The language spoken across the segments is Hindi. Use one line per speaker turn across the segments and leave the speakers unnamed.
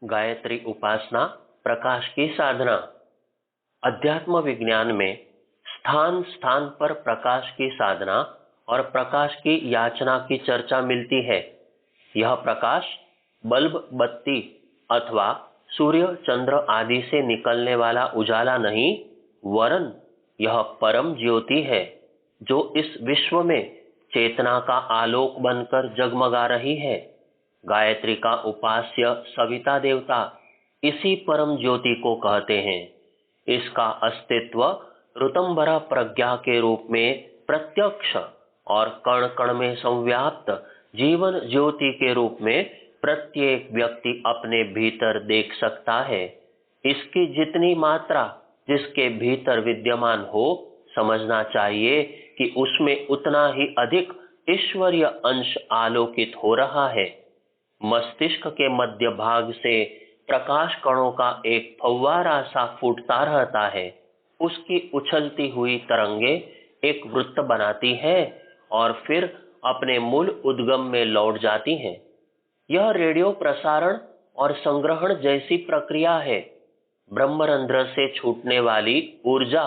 गायत्री उपासना प्रकाश की साधना। अध्यात्म विज्ञान में स्थान स्थान पर प्रकाश की साधना और प्रकाश की याचना की चर्चा मिलती है। यह प्रकाश बल्ब, बत्ती अथवा सूर्य, चंद्र आदि से निकलने वाला उजाला नहीं, वरन यह परम ज्योति है जो इस विश्व में चेतना का आलोक बनकर जगमगा रही है। गायत्री का उपास्य सविता देवता इसी परम ज्योति को कहते हैं। इसका अस्तित्व ऋतंभरा प्रज्ञा के रूप में प्रत्यक्ष और कण कण में संव्याप्त जीवन ज्योति के रूप में प्रत्येक व्यक्ति अपने भीतर देख सकता है। इसकी जितनी मात्रा जिसके भीतर विद्यमान हो, समझना चाहिए कि उसमें उतना ही अधिक ईश्वरीय अंश आलोकित हो रहा है। मस्तिष्क के मध्य भाग से प्रकाश कणों का एक फव्वारा सा फूटता रहता है। उसकी उछलती हुई तरंगे एक वृत्त बनाती है और फिर अपने मूल उद्गम में लौट जाती हैं। यह रेडियो प्रसारण और संग्रहण जैसी प्रक्रिया है। ब्रह्मरंध्र से छूटने वाली ऊर्जा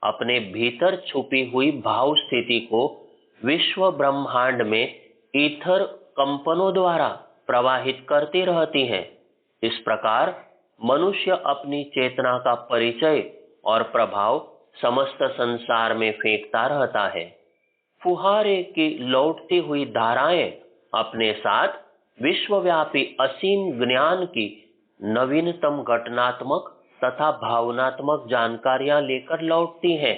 अपने भीतर छुपी हुई भाव स्थिति को विश्व ब्रह्मांड में ईथर कंपनों द्वारा प्रवाहित करती रहती है। इस प्रकार मनुष्य अपनी चेतना का परिचय और प्रभाव समस्त संसार में फेंकता रहता है। फुहारे की लौटती हुई धाराएं अपने साथ विश्वव्यापी असीम ज्ञान की नवीनतम घटनात्मक तथा भावनात्मक जानकारियां लेकर लौटती हैं।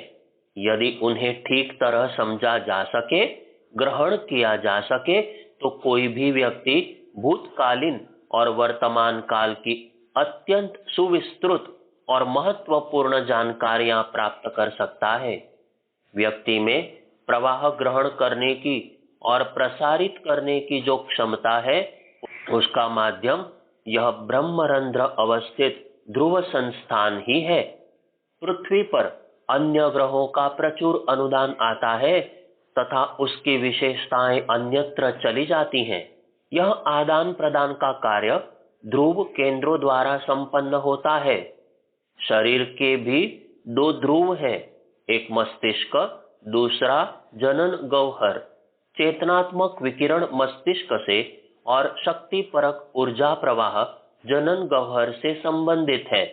यदि उन्हें ठीक तरह समझा जा सके, ग्रहण किया जा सके, तो कोई भी व्यक्ति भूतकालीन और वर्तमान काल की अत्यंत सुविस्तृत और महत्वपूर्ण जानकारियां प्राप्त कर सकता है। व्यक्ति में प्रवाह ग्रहण करने की और प्रसारित करने की जो क्षमता है, उसका माध्यम यह ब्रह्मरंध्र अवस्थित ध्रुव संस्थान ही है। पृथ्वी पर अन्य ग्रहों का प्रचुर अनुदान आता है तथा उसकी विशेषताएं अन्यत्र चली जाती हैं। यह आदान प्रदान का कार्य ध्रुव केंद्रों द्वारा संपन्न होता है। शरीर के भी दो ध्रुव हैं, एक मस्तिष्क, दूसरा जनन गह्वर। चेतनात्मक विकिरण मस्तिष्क से और शक्ति परक ऊर्जा प्रवाह जनन गह्वर से संबंधित है।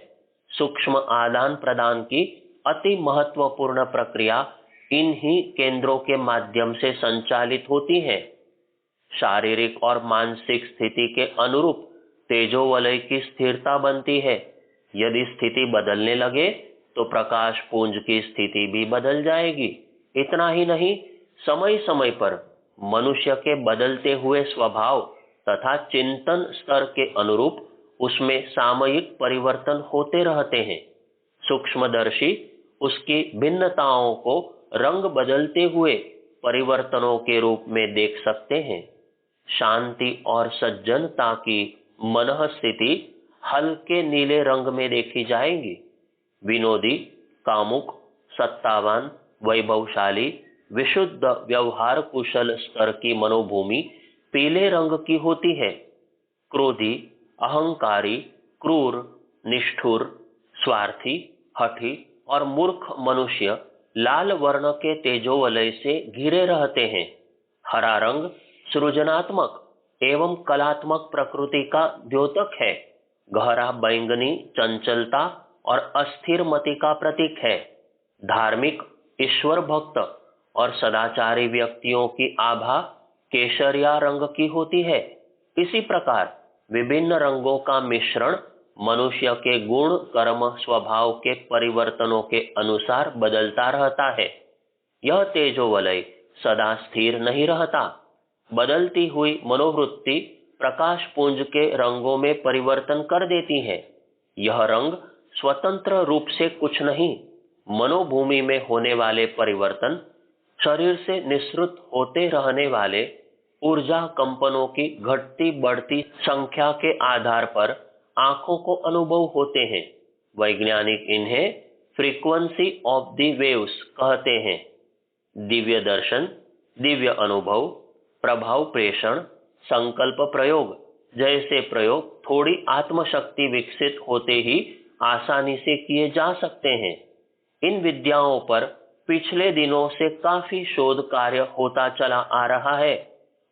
सूक्ष्म आदान प्रदान की अति महत्वपूर्ण प्रक्रिया इन्हीं केंद्रों के माध्यम से संचालित होती है। शारीरिक और मानसिक स्थिति के अनुरूप तेजोवलय की स्थिरता बनती है। यदि स्थिति बदलने लगे तो प्रकाश पुंज की स्थिति भी बदल जाएगी। इतना ही नहीं, समय समय पर मनुष्य के बदलते हुए स्वभाव तथा चिंतन स्तर के अनुरूप उसमें सामयिक परिवर्तन होते रहते हैं। सूक्ष्मदर्शी उसकी भिन्नताओं को रंग बदलते हुए परिवर्तनों के रूप में देख सकते हैं। शांति और सज्जनता की मनः स्थिति हल्के नीले रंग में देखी जाएगी। विनोदी, कामुक, सत्तावान, वैभवशाली, विशुद्ध व्यवहार कुशल स्तर की मनोभूमि पीले रंग की होती है। क्रोधी, अहंकारी, क्रूर, निष्ठुर, स्वार्थी, हठी और मूर्ख मनुष्य लाल वर्ण के तेजोवलय से घिरे रहते हैं। हरा रंग सृजनात्मक एवं कलात्मक प्रकृति का द्योतक है। गहरा बैंगनी चंचलता और अस्थिर मति का प्रतीक है। धार्मिक, ईश्वर भक्त और सदाचारी व्यक्तियों की आभा केसरिया रंग की होती है। इसी प्रकार विभिन्न रंगों का मिश्रण मनुष्य के गुण, कर्म, स्वभाव के परिवर्तनों के अनुसार बदलता रहता है। यह तेजोवलय सदा स्थिर नहीं रहता। बदलती हुई मनोवृत्ति प्रकाश पुंज के रंगों में परिवर्तन कर देती है। यह रंग स्वतंत्र रूप से कुछ नहीं, मनोभूमि में होने वाले परिवर्तन, शरीर से निःसृत होते रहने वाले ऊर्जा कंपनों की घटती बढ़ती संख्या के आधार पर आंखों को अनुभव होते हैं। वैज्ञानिक इन्हें फ्रीक्वेंसी ऑफ द वेव्स कहते हैं। दिव्य दर्शन, दिव्य अनुभव, प्रभाव प्रेषण, संकल्प प्रयोग, जैसे प्रयोग थोड़ी आत्मशक्ति विकसित होते ही आसानी से किए जा सकते हैं। इन विद्याओं पर पिछले दिनों से काफी शोध कार्य होता चला आ रहा है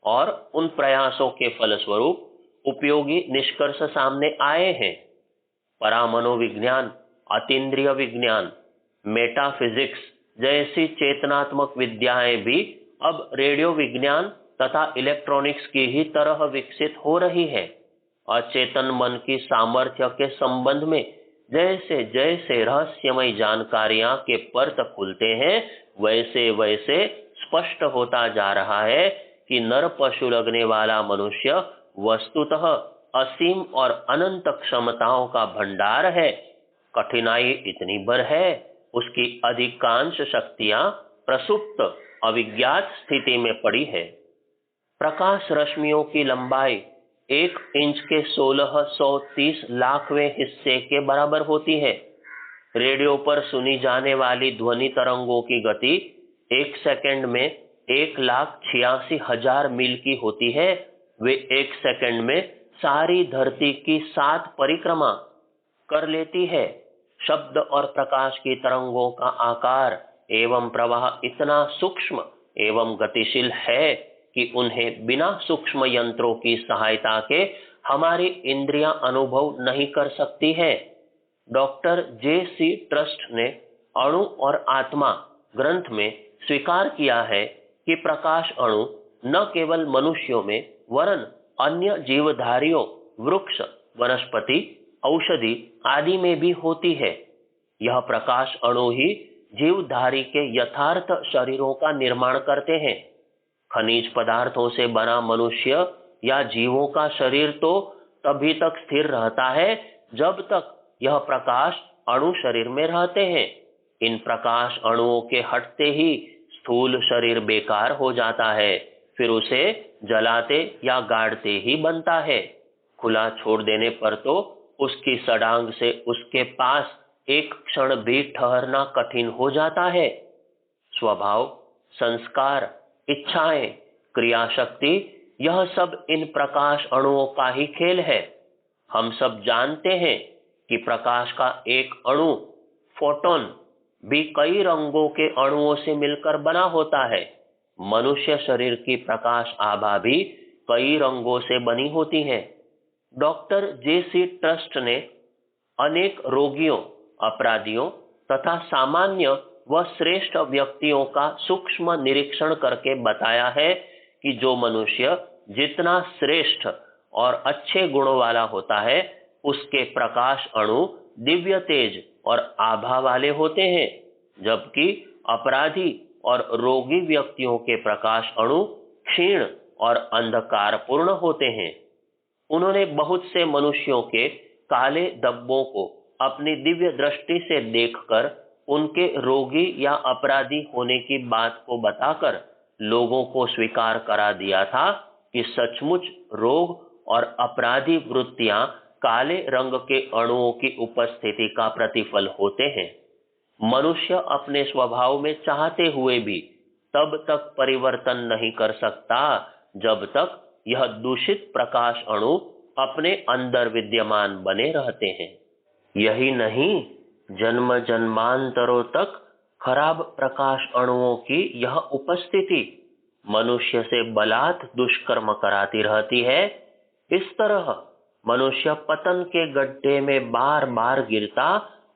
और उन प्रयासों के फलस्वरूप उपयोगी निष्कर्ष सामने आए हैं। परामनोविज्ञान, अतीन्द्रिय विज्ञान, मेटाफिजिक्स जैसी चेतनात्मक विद्याएं भी अब रेडियो विज्ञान तथा इलेक्ट्रॉनिक्स की ही तरह विकसित हो रही है। अचेतन मन की सामर्थ्य के संबंध में जैसे जैसे रहस्यमय जानकारियां के पर्त खुलते हैं, वैसे वैसे स्पष्ट होता जा रहा है कि नर पशु लगने वाला मनुष्य वस्तुतः असीम और अनंत क्षमताओं का भंडार है। कठिनाई इतनी भर है, उसकी अधिकांश शक्तियां प्रसुप्त अविज्ञात स्थिति में पड़ी है। प्रकाश रश्मियों की लंबाई 1 इंच के 1630 लाखवें हिस्से के बराबर होती है। रेडियो पर सुनी जाने वाली ध्वनि तरंगों की गति 1 सेकंड में 1,86,000 मील की होती है। वे 1 सेकंड में सारी धरती की 7 परिक्रमा कर लेती है। शब्द और प्रकाश की तरंगों का आकार एवं प्रवाह इतना सूक्ष्म एवं गतिशील है कि उन्हें बिना सूक्ष्म यंत्रों की सहायता के हमारी इंद्रियां अनुभव नहीं कर सकती है। Doctor JC. ट्रस्ट ने अणु और आत्मा ग्रंथ में स्वीकार किया है कि प्रकाश अणु न केवल मनुष्यों में वरन अन्य जीवधारियों, वृक्ष, वनस्पति, औषधि आदि में भी होती है। यह प्रकाश अणु ही जीवधारी के यथार्थ शरीरों का निर्माण करते हैं। खनिज पदार्थों से बना मनुष्य या जीवों का शरीर तो तभी तक स्थिर रहता है जब तक यह प्रकाश अणु शरीर में रहते हैं। इन प्रकाश अणुओं के हटते ही स्थूल शरीर बेकार हो जाता है, फिर उसे जलाते या गाड़ते ही बनता है। खुला छोड़ देने पर तो उसकी सडांग से उसके पास एक क्षण भी ठहरना कठिन हो जाता है। स्वभाव, संस्कार, इच्छाएं, क्रियाशक्ति, यह सब इन प्रकाश अणुओं का ही खेल है। हम सब जानते हैं कि प्रकाश का एक अणु, फोटोन, भी कई रंगों के अणुओं से मिलकर बना होता है। मनुष्य शरीर की प्रकाश आभा भी कई रंगों से बनी होती है। Doctor JC. ट्रस्ट ने अनेक रोगियों, अपराधियों तथा सामान्य व श्रेष्ठ व्यक्तियों का सूक्ष्म निरीक्षण करके बताया है कि जो मनुष्य जितना श्रेष्ठ और अच्छे गुणों वाला होता है, उसके प्रकाश अणु दिव्य तेज और आभा वाले होते हैं, जबकि अपराधी और रोगी व्यक्तियों के प्रकाश अणु क्षीण और अंधकारपूर्ण होते हैं। उन्होंने बहुत से मनुष्यों के काले धब्बों को अपनी दिव्य दृष्टि से देखकर उनके रोगी या अपराधी होने की बात को बताकर लोगों को स्वीकार करा दिया था कि सचमुच रोग और अपराधी वृत्तियां काले रंग के अणुओं की उपस्थिति का प्रतिफल होते हैं। मनुष्य अपने स्वभाव में चाहते हुए भी तब तक परिवर्तन नहीं कर सकता जब तक यह दूषित प्रकाश अणु अपने अंदर विद्यमान बने रहते हैं। यही नहीं, जन्म जन्मांतरों तक खराब प्रकाश अणुओं की यह उपस्थिति मनुष्य से बलात् दुष्कर्म कराती रहती है। इस तरह मनुष्य पतन के गड्ढे में बार बार गिरता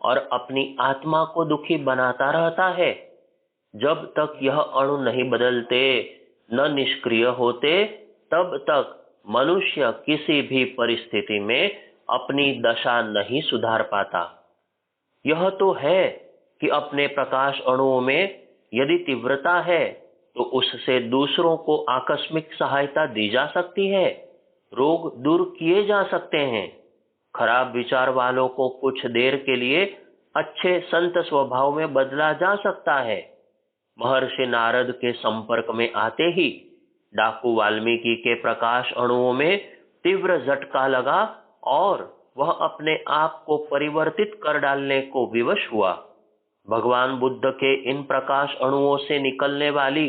और अपनी आत्मा को दुखी बनाता रहता है। जब तक यह अणु नहीं बदलते, न निष्क्रिय होते, तब तक मनुष्य किसी भी परिस्थिति में अपनी दशा नहीं सुधार पाता। यह तो है कि अपने प्रकाश अणुओं में यदि तीव्रता है तो उससे दूसरों को आकस्मिक सहायता दी जा सकती है, रोग दूर किए जा सकते हैं, खराब विचार वालों को कुछ देर के लिए अच्छे संत स्वभाव में बदला जा सकता है। महर्षि नारद के संपर्क में आते ही डाकू वाल्मीकि के प्रकाश अणुओं में तीव्र झटका लगा और वह अपने आप को परिवर्तित कर डालने को विवश हुआ। भगवान बुद्ध के इन प्रकाश अणुओं से निकलने वाली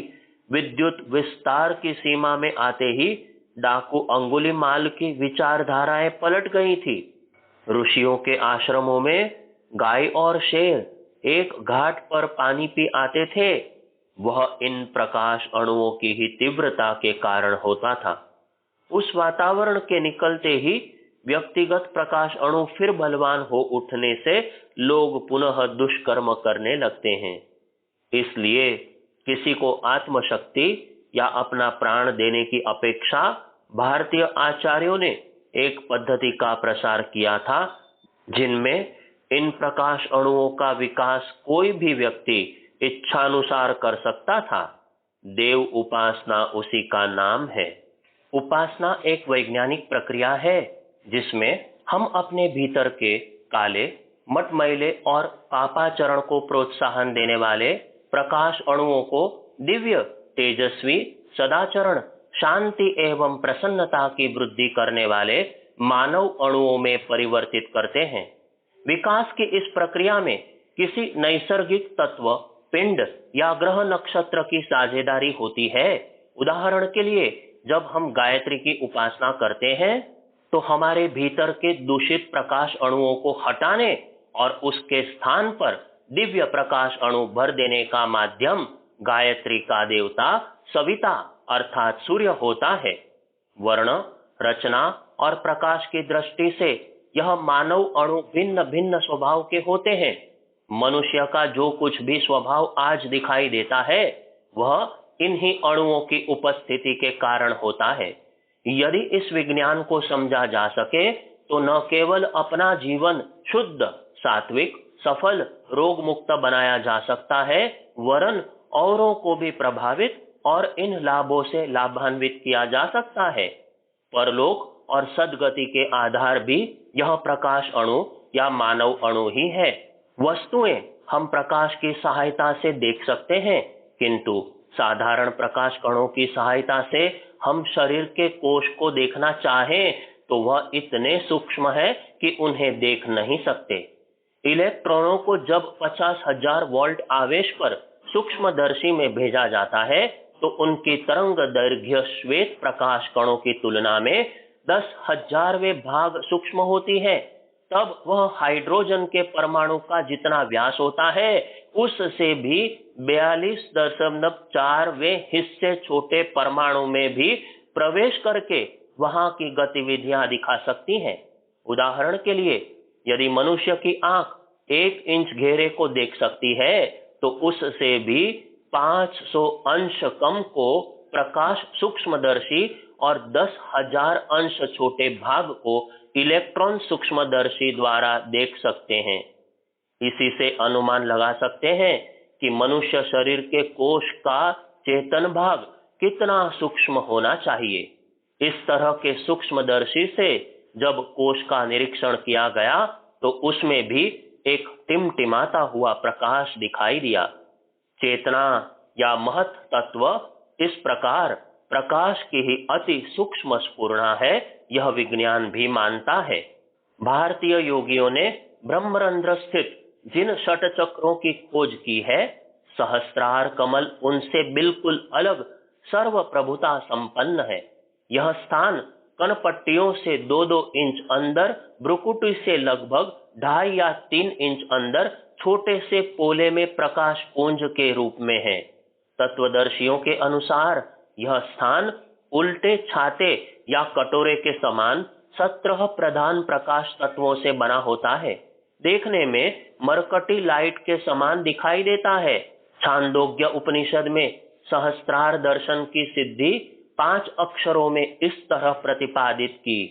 विद्युत विस्तार की सीमा में आते ही डाकू अंगुलीमाल की विचारधाराएं पलट गई थी। ऋषियों के आश्रमों में गाय और शेर एक घाट पर पानी पी आते थे। वह इन प्रकाश अणुओं की ही तीव्रता के कारण होता था। उस वातावरण के निकलते ही व्यक्तिगत प्रकाश अणु फिर बलवान हो उठने से लोग पुनः दुष्कर्म करने लगते हैं। इसलिए किसी को आत्मशक्ति या अपना प्राण देने की अपेक्षा भारतीय आचार्यों ने एक पद्धति का प्रसार किया था, जिनमें इन प्रकाश अणुओं का विकास कोई भी व्यक्ति इच्छानुसार कर सकता था। देव उपासना उसी का नाम है। उपासना एक वैज्ञानिक प्रक्रिया है जिसमें हम अपने भीतर के काले, मटमैले और पापाचरण को प्रोत्साहन देने वाले प्रकाश अणुओं को दिव्य, तेजस्वी, सदाचरण, शांति एवं प्रसन्नता की वृद्धि करने वाले मानव अणुओं में परिवर्तित करते हैं। विकास की इस प्रक्रिया में किसी नैसर्गिक तत्व, पिंड या ग्रह नक्षत्र की साझेदारी होती है। उदाहरण के लिए, जब हम गायत्री की उपासना करते हैं तो हमारे भीतर के दूषित प्रकाश अणुओं को हटाने और उसके स्थान पर दिव्य प्रकाश अणु भर देने का माध्यम गायत्री का देवता सविता अर्थात सूर्य होता है। वर्ण, रचना और प्रकाश की दृष्टि से यह मानव अणु भिन्न भिन्न स्वभाव के होते हैं। मनुष्य का जो कुछ भी स्वभाव आज दिखाई देता है वह इन्हीं अणुओं की उपस्थिति के कारण होता है। यदि इस विज्ञान को समझा जा सके तो न केवल अपना जीवन शुद्ध, सात्विक, सफल, रोग मुक्त बनाया जा सकता है, वरन औरों को भी प्रभावित और इन लाभों से लाभान्वित किया जा सकता है। परलोक और सद्गति के आधार भी यह प्रकाश अणु या मानव अणु ही है। वस्तुएं हम प्रकाश की सहायता से देख सकते हैं, किंतु साधारण प्रकाश कणों की सहायता से हम शरीर के कोश को देखना चाहें तो वह इतने सूक्ष्म है कि उन्हें देख नहीं सकते। इलेक्ट्रॉनों को जब 50,000 वोल्ट आवेश पर सूक्ष्मदर्शी में भेजा जाता है तो उनकी तरंग दैर्घ्य श्वेत प्रकाश कणों की तुलना में 10,000वें भाग सूक्ष्म होती है। तब वह हाइड्रोजन के परमाणु का जितना व्यास होता है उससे भी 42.4वें हिस्से छोटे परमाणु में भी प्रवेश करके वहां की गतिविधियां दिखा सकती हैं। उदाहरण के लिए, यदि मनुष्य की आंख 1 इंच घेरे को देख सकती है तो उससे भी 500 अंश कम को प्रकाश सूक्ष्मदर्शी और 10,000 अंश छोटे भाग को इलेक्ट्रॉन सूक्ष्मदर्शी द्वारा देख सकते हैं। इसी से अनुमान लगा सकते हैं कि मनुष्य शरीर के कोश का चेतन भाग कितना सूक्ष्म होना चाहिए। इस तरह के सूक्ष्मदर्शी से जब कोश का निरीक्षण किया गया तो उसमें भी एक टिमटिमाता हुआ प्रकाश दिखाई दिया। चेतना या महत तत्व इस प्रकार प्रकाश की ही अति सूक्ष्म स्फुरणा है, यह विज्ञान भी मानता है। भारतीय योगियों ने ब्रह्मरंध्र स्थित जिन षट चक्रों की खोज की है, सहस्त्रार कमल उनसे बिल्कुल अलग सर्व प्रभुता संपन्न है। यह स्थान कनपट्टियों से 2-2 इंच अंदर, भ्रुकुटी से लगभग 2.5 या 3 इंच अंदर छोटे से पोले में प्रकाश पुंज के रूप में है। तत्वदर्शियों के अनुसार यह स्थान उल्टे छाते या कटोरे के समान 17 प्रधान प्रकाश तत्वों से बना होता है। देखने में मरकटी लाइट के समान दिखाई देता है। छांदोग्य उपनिषद में सहस्त्रार दर्शन की सिद्धि 5 अक्षरों में इस तरह प्रतिपादित की,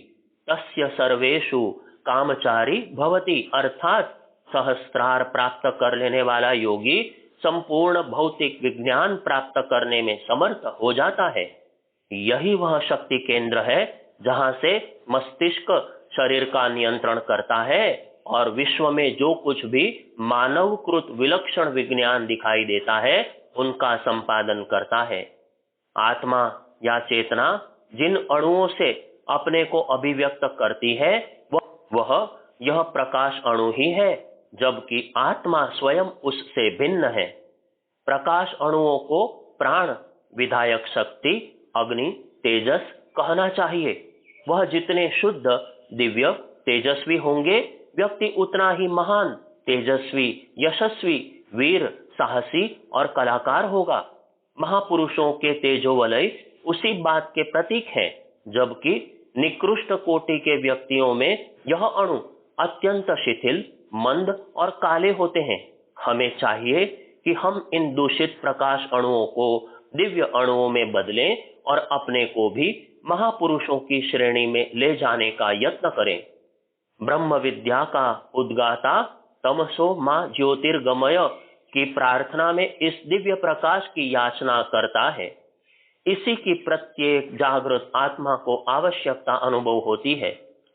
तस्य सर्वेषु कामचारी भवति, अर्थात सहस्त्रार प्राप्त कर लेने वाला योगी संपूर्ण भौतिक विज्ञान प्राप्त करने में समर्थ हो जाता है। यही वह शक्ति केंद्र है जहां से मस्तिष्क शरीर का नियंत्रण करता है और विश्व में जो कुछ भी मानवकृत विलक्षण विज्ञान दिखाई देता है उनका संपादन करता है। आत्मा या चेतना जिन अणुओं से अपने को अभिव्यक्त करती है वह यह प्रकाश अणु ही है, जबकि आत्मा स्वयं उससे भिन्न है। प्रकाश अणुओं को प्राण, विधायक शक्ति, अग्नि, तेजस, कहना चाहिए। वह जितने शुद्ध, दिव्य, तेजस्वी होंगे, व्यक्ति उतना ही महान, तेजस्वी, यशस्वी, वीर, साहसी और कलाकार होगा। महापुरुषों के तेजोवलय उसी बात के प्रतीक हैं, जबकि निकृष्ट कोटि के व्यक्तियों में यह अणु अत्यंत शिथिल, मंद और काले होते हैं। हमें चाहिए कि हम इन दूषित प्रकाश अणुओं को दिव्य अणुओं में बदलें और अपने को भी महापुरुषों की श्रेणी में ले जाने का यत्न करें। ब्रह्म विद्या का उद्गाता तमसो मां ज्योतिर्गमय की प्रार्थना में इस दिव्य प्रकाश की याचना करता है। इसी की प्रत्येक जागृत आत्मा को आवश्यकता अनुभव होती है।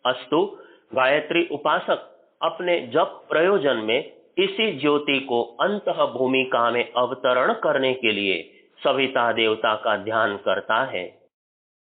अस्तु, गायत्री उपासक अपने जप प्रयोजन में इसी ज्योति को अंतः भूमिका में अवतरण करने के लिए सविता देवता का ध्यान करता है।